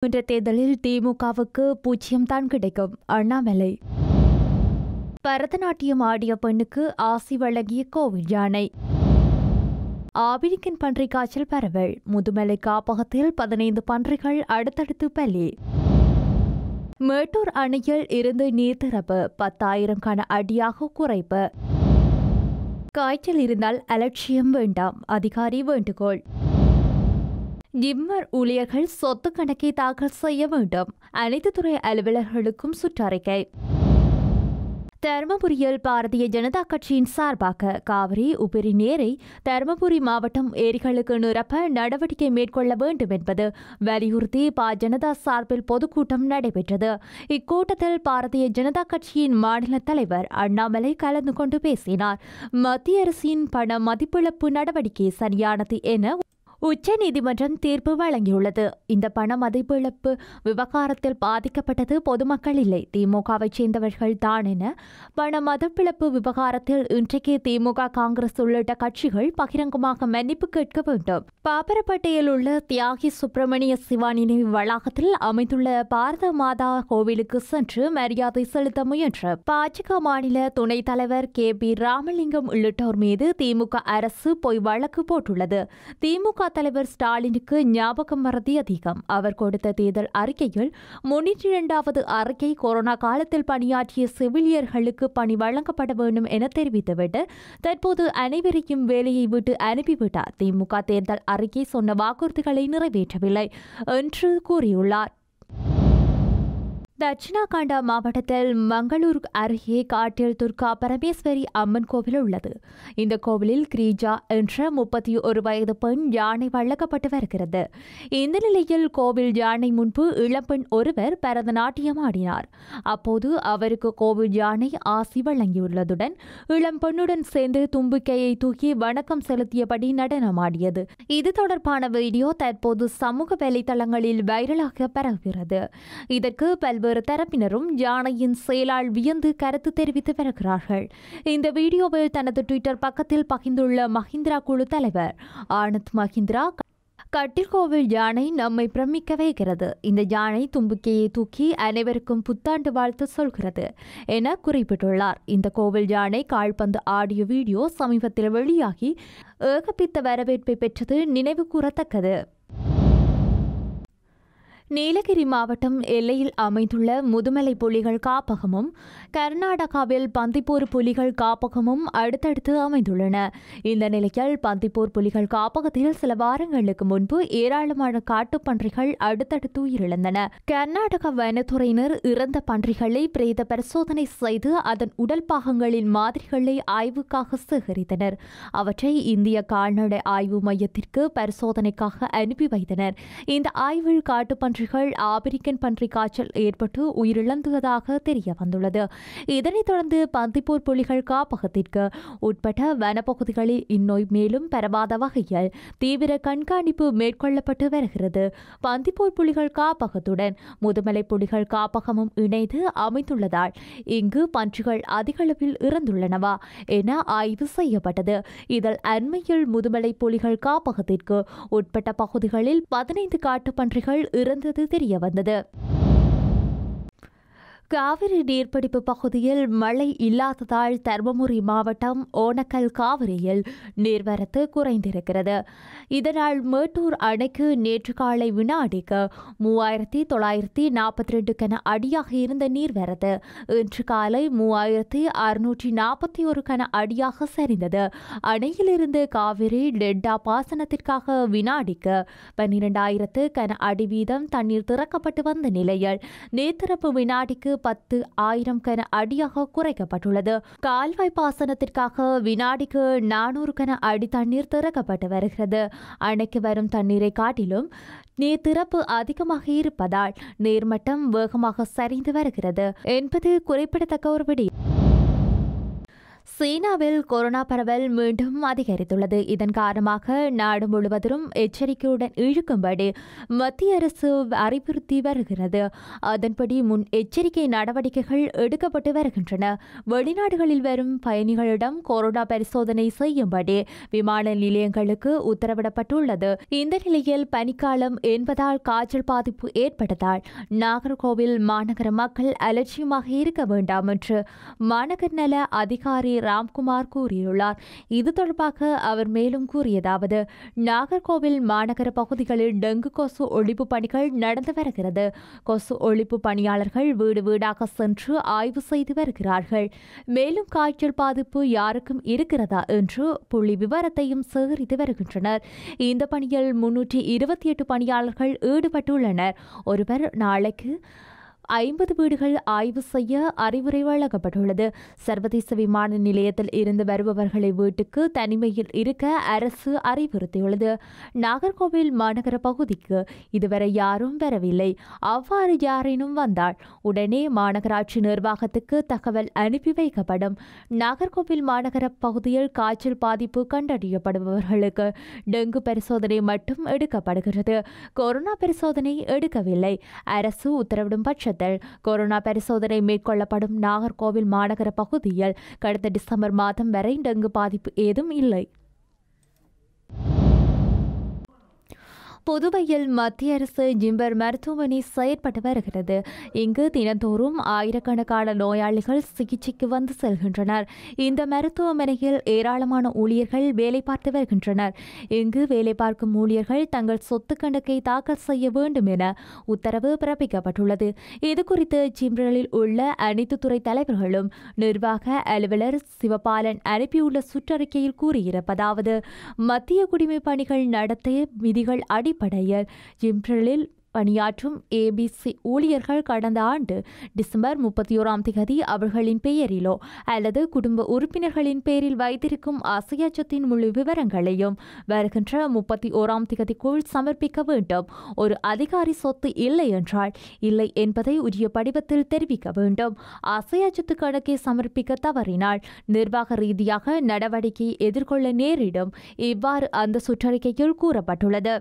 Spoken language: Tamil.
என்ற தேர்தலில் திமுகவுக்கு 0 தான் கிடைக்கும். அண்ணாமலை. பரதநாட்டியம் ஆடிய பெண்ணுக்கு ஆசி வழங்கிய கோவில் யானை. ஆபிரிக்கன் பன்றி காய்ச்சல் பரவல். முதுமலை காப்பகத்தில் 15 பன்றிகள் அடுத்தடுத்து பலி. மேட்டூர் அணையில் இருந்து நீர் திறப்பு 10,000 கன அடியாக குறைப்பு. காய்ச்சல் இருந்தால் அலட்சியம் வேண்டாம், அதிகாரி வேண்டுகோள். ஜிம்மர் ஊழியர்கள் சொத்து கணக்கை தாக்கல் செய்ய வேண்டும். அனைத்து துறை அலுவலர்களுக்கும் சுற்றறிக்கை. தருமபுரியில் பாரதிய ஜனதா கட்சியின் சார்பாக காவிரி உபரி நீரை தருமபுரி மாவட்டம் ஏரிகளுக்கு நிரப்ப நடவடிக்கை மேற்கொள்ள வேண்டும் என்பது வலியுறுத்தி ஜனதா சார்பில் பொதுக்கூட்டம் நடைபெற்றது. இக்கூட்டத்தில் பாரதிய ஜனதா கட்சியின் மாநில தலைவர் அண்ணாமலை கலந்து கொண்டு பேசினார். மத்திய அரசின் பண மதிப்பிழப்பு நடவடிக்கை சரியானது என உச்சநீதிமன்றம் தீர்ப்பு வழங்கியுள்ளது. இந்த பண மதிப்பிழப்பு விவகாரத்தில் பாதிக்கப்பட்டது பொதுமக்கள் இல்லை, திமுகவைச் சேர்ந்தவர்கள் தான் என பண மதிப்பிழப்பு விவகாரத்தில் இன்றைக்கு திமுக, காங்கிரஸ் உள்ளிட்ட கட்சிகள் பகிரங்கமாக மன்னிப்பு கேட்க வேண்டும். பாப்பரப்பேட்டையில் உள்ள தியாகி சுப்பிரமணிய சிவா நினைவு வளாகத்தில் அமைந்துள்ள பாரத மாதா கோவிலுக்கு சென்று மரியாதை செலுத்த முயன்ற பாஜக மாநில துணைத் தலைவர் கே.பி. ராமலிங்கம் உள்ளிட்டோர் மீது திமுக அரசு பொய் வழக்கு போட்டுள்ளது. திமுக தலைவர் ஸ்டாலினுக்கு ஞாபகம் மறதி அதிகம். அவர் கொடுத்த தேர்தல் அறிக்கையில் 32வது அறிக்கை கொரோனா காலத்தில் பணியாற்றிய செவிலியர்களுக்கு பணி வழங்கப்பட வேண்டும் என தெரிவித்துவிட்டு தற்போது அனைவரையும் வேலையை விட்டு அனுப்பிவிட்டார். திமுக தேர்தல் அறிக்கை சொன்ன வாக்குறுதிகளை நிறைவேற்றவில்லை என்று கூறியுள்ளார். தட்சிணாகண்டா மாவட்டத்தில் மங்களூர் அருகே காட்டில் துர்கா பரமேஸ்வரி அம்மன் கோவில் உள்ளது. இந்த கோவிலில் கிரீஜா என்ற 31 வயது பெண் யானை வழங்கப்பட்டு வருகிறது. இந்த நிலையில் கோவில் யானை முன்பு இளம்பெண் ஒருவர் பரதநாட்டியம் ஆடினார். அப்போது அவருக்கு கோவில் யானை ஆசி வழங்கியுள்ளதுடன் இளம்பெண்ணுடன் சேர்ந்து தும்பிக்கையை தூக்கி வணக்கம் செலுத்தியபடி நடனமாடியது. இது தொடர்பான வீடியோ தற்போது சமூக வலைதளங்களில் வைரலாக பரவுகிறது. இதற்கு பல்வேறு தரப்பினரும் யானையின் செயலால் வியந்து கருத்து தெரிவித்து வருகிறார்கள். இந்த வீடியோவில் தனது ட்விட்டர் பக்கத்தில் பகிர்ந்துள்ள மஹிந்திரா குழு தலைவர் ஆனந்த் மஹிந்திரா, கட்டில்கோவில் யானை நம்மை பிரமிக்க வைக்கிறது. இந்த யானை தும்பிக்கையை தூக்கி அனைவருக்கும் புத்தாண்டு வாழ்த்து சொல்கிறது என குறிப்பிட்டுள்ளார். இந்த கோவில் யானை கால்பந்து ஆடியோ வீடியோ சமீபத்தில் வெளியாகி ஏகபித்த வரவேற்பை பெற்றது நினைவு கூறத்தக்கது. நீலகிரி மாவட்டம் எல்லையில் அமைந்துள்ள முதுமலை புலிகள் காப்பகமும் கர்நாடகாவில் பந்திப்பூர் புலிகள் காப்பகமும் அடுத்தடுத்து அமைந்துள்ளன. இந்த நிலையில் பந்திப்பூர் புலிகள் காப்பகத்தில் சில வாரங்களுக்கு முன்பு ஏராளமான காட்டுப்பன்றிகள் அடுத்தடுத்து உயிரிழந்தன. கர்நாடக வனத்துறையினர் இறந்த பன்றிகளை பிரேத பரிசோதனை செய்து அதன் உடல் பாகங்களின் மாதிரிகளை ஆய்வுக்காக சேகரித்தனர். அவற்றை இந்திய கால்நடை ஆய்வு மையத்திற்கு பரிசோதனைக்காக அனுப்பி வைத்தனர். இந்த ஆய்வில் காட்டுப்பன்றி ஆபிரிக்கன் பன்றி காய்ச்சல் ஏற்பட்டு உயிரிழந்ததாக தெரிய வந்துள்ளது. இதனைத் தொடர்ந்து பந்திப்பூர் புலிகள் காப்பகத்திற்கு உட்பட்ட வனப்பகுதிகளில் இந்நோய் மேலும் பரவாத வகையில் தீவிர கண்காணிப்பு மேற்கொள்ளப்பட்டு வருகிறது. பந்திப்பூர் புலிகள் காப்பகத்துடன் முதுமலை புலிகள் காப்பகமும் இணைந்து அமைந்துள்ளதால் இங்கு பன்றிகள் அதிகளவில் இறந்துள்ளனவா என ஆய்வு செய்யப்பட்டது. இதில் அண்மையில் முதுமலை புலிகள் காப்பகத்திற்கு உட்பட்ட பகுதிகளில் 15 காட்டுப்பன்றிகள் இறந்து தெரிய வந்தது. காவிரி நீர்பிடிப்பு பகுதியில் மழை இல்லாததால் தருமபுரி மாவட்டம் ஓனக்கல் காவிரியில் நீர்வரத்து குறைந்திருக்கிறது. இதனால் மேட்டூர் அணைக்கு நேற்று காலை வினாடிக்கு 3,942 கன அடியாக இருந்த நீர்வரத்து இன்று காலை 3,641 கன அடியாக சரிந்தது. அணையிலிருந்து காவிரி டெல்டா பாசனத்திற்காக வினாடிக்கு 12,000 கன அடி வீதம் தண்ணீர் திறக்கப்பட்டு வந்த நிலையில் நீர்த்திறப்பு வினாடிக்கு 10,000 கன அடியாக குறைக்கப்பட்டுள்ளது. கால்வாய் பாசனத்திற்காக வினாடிக்கு 400 கன அடி தண்ணீர் திறக்கப்பட்டு வருகிறது. அணைக்கு வரும் தண்ணீரை காட்டிலும் நீர் திறப்பு அதிகமாக இருப்பதால் நீர்மட்டம் வேகமாக சரிந்து வருகிறது என்பது குறிப்பிடத்தக்க ஒரு விடயம். சீனாவில் கொரோனா பரவல் மீண்டும் அதிகரித்துள்ளது. இதன் காரணமாக நாடு முழுவதும் எச்சரிக்கையுடன் இழுக்கும்படி மத்திய அரசு அறிவுறுத்தி வருகிறது. அதன்படி முன் எச்சரிக்கை நடவடிக்கைகள் எடுக்கப்பட்டு வருகின்றன. வெளிநாடுகளில் வரும் பயணிகளிடம் கொரோனா பரிசோதனை செய்யும்படி விமான நிலையங்களுக்கு உத்தரவிடப்பட்டுள்ளது. இந்த நிலையில் பனிக்காலம் என்பதால் காய்ச்சல் பாதிப்பு ஏற்பட்டதால் நாகர்கோவில் மாநகர மக்கள் அலட்சியமாக இருக்க வேண்டாம் என்று மாநகர் நல அதிகாரி ராம்குமார் கூறியுள்ளார். இது தொடர்பாக அவர் மேலும் கூறியதாவது: நாகர்கோவில் மாநகர பகுதிகளில் டெங்கு கொசு ஒழிப்பு பணிகள் நடந்து வருகிறது. கொசு ஒழிப்பு பணியாளர்கள் வீடு வீடாக சென்று ஆய்வு செய்து வருகிறார்கள். மேலும் காய்ச்சல் பாதிப்பு யாருக்கும் இருக்கிறதா என்று புள்ளி விவரத்தையும் சேகரித்து வருகின்றனர். இந்த பணியில் 328 பணியாளர்கள் ஈடுபட்டுள்ளனர். ஒருவர் நாளைக்கு 50 வீடுகள் ஆய்வு செய்ய அறிவுரை வழங்கப்பட்டுள்ளது. சர்வதேச விமான நிலையத்தில் இருந்து வருபவர்களை வீட்டுக்கு தனிமையில் இருக்க அரசு அறிவுறுத்தியுள்ளது. நாகர்கோவில் மாநகர பகுதிக்கு இதுவரை யாரும் வரவில்லை. அவ்வாறு யாரேனும் வந்தால் உடனே மாநகராட்சி நிர்வாகத்துக்கு தகவல் அனுப்பி வைக்கப்படும். நாகர்கோவில் மாநகர பகுதியில் காய்ச்சல் பாதிப்பு கண்டறியப்படுபவர்களுக்கு டெங்கு பரிசோதனை மட்டும் எடுக்கப்படுகிறது. கொரோனா பரிசோதனை எடுக்கவில்லை. அரசு உத்தரவிடும் பட்சத்தில் கொரோனா பரிசோதனை மேற்கொள்ளப்படும். நாகர்கோவில் மாநகர பகுதியில் கடந்த டிசம்பர் மாதம் வரை டெங்கு பாதிப்பு ஏதும் இல்லை. புதுவையில் மத்திய அரசு ஜிம்பர் மருத்துவமனை செயற்பட்டு வருகிறது. இங்கு தினந்தோறும் ஆயிரக்கணக்கான நோயாளிகள் சிகிச்சைக்கு வந்து செல்கின்றனர். இந்த மருத்துவமனையில் ஏராளமான ஊழியர்கள் வேலை பார்த்து வருகின்றனர். இங்கு வேலை பார்க்கும் ஊழியர்கள் தங்கள் சொத்து கணக்கை தாக்கல் செய்ய வேண்டும் என உத்தரவு பிறப்பிக்கப்பட்டுள்ளது. இதுகுறித்து ஜிம்பரில் உள்ள அனைத்து துறை தலைவர்களும் நிர்வாக அலுவலர் சிவபாலன் அனுப்பியுள்ள சுற்றறிக்கையில் கூறியிருப்பதாவது: மத்திய குடிமை பணிகள் நடத்த விதிகள் அடிப்படையில் ஜிம்பரில் பணியாற்றும் ABC ஊழியர்கள் கடந்த ஆண்டு டிசம்பர் 31 அவர்களின் பெயரிலோ அல்லது குடும்ப உறுப்பினர்களின் பேரில் வைத்திருக்கும் அசையாச்சத்தின் முழு விவரங்களையும் வருகின்ற 31 சமர்ப்பிக்க வேண்டும். ஒரு அதிகாரி சொத்து இல்லை என்றால் இல்லை என்பதை உரிய படிவத்தில் தெரிவிக்க வேண்டும். அசையாச்சத்து கணக்கை சமர்ப்பிக்க தவறினால் நிர்வாக ரீதியாக நடவடிக்கை எதிர்கொள்ள நேரிடும். இவ்வாறு அந்த சுற்றறிக்கையில் கூறப்பட்டுள்ளது.